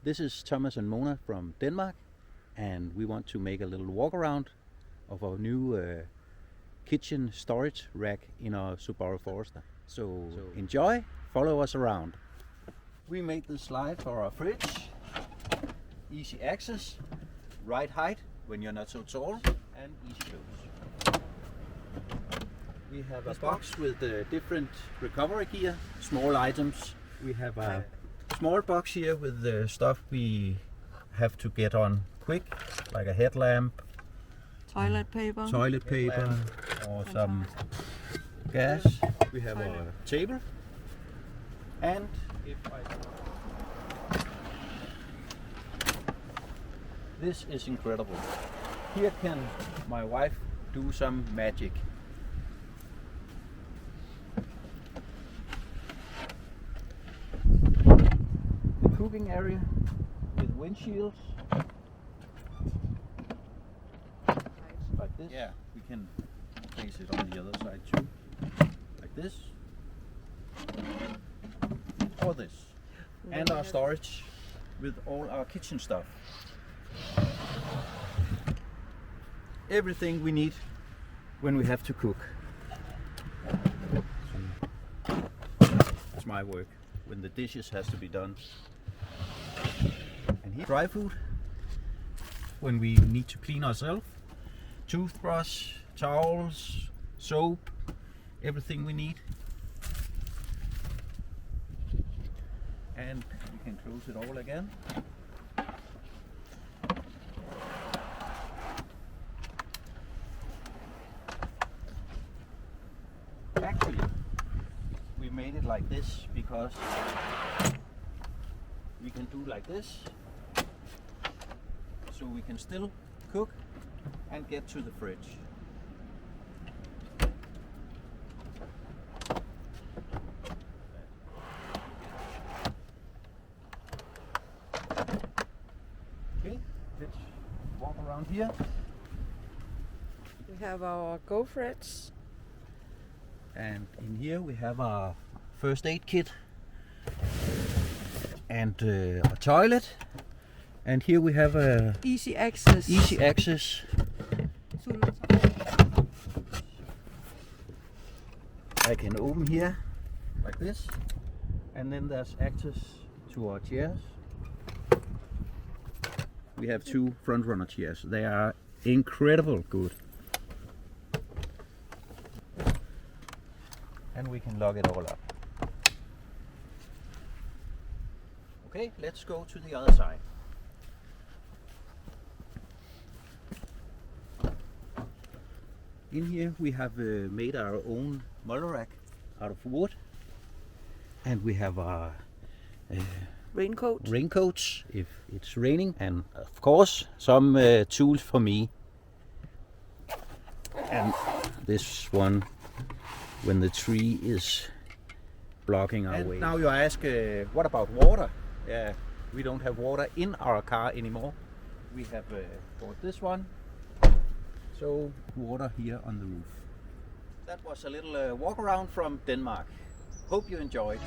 This is Thomas and Mona from Denmark, and we want to make a little walk around of our new kitchen storage rack in our Subaru Forester. So enjoy, follow us around. We made this slide for our fridge. Easy access, right height when you're not so tall, and easy close. We have a box with different recovery gear, small items. We have a small box here with the stuff we have to get on quick, like a headlamp, toilet paper, or some gas. We have a table, and this is incredible. Here can my wife do some magic. The cooking area with windshields. Like this. Yeah, we can place it on the other side too. Like this. Or this. And our storage with all our kitchen stuff. Everything we need when we have to cook. It's my work when the dishes has to be done. And here, dry food when we need to clean ourselves. Toothbrush, towels, soap, everything we need. And we can close it all again. Actually, we made it like this because we can do like this, so we can still cook and get to the fridge. Okay, let's walk around here. we have our go fridge. And in here we have our first aid kit and a toilet. And here we have a Easy access. easy access. I can open here like this, and then there's access to our chairs. We have two front runner chairs. They are incredible good. And we can lock it all up. Okay, let's go to the other side. In here we have made our own muller rack out of wood, and we have our raincoats if it's raining, and of course some tools for me, and this one when the tree is blocking our way. Now you ask, what about water? Yeah, we don't have water in our car anymore. We have bought this one, so water here on the roof. That was a little walk around from Denmark. Hope you enjoyed.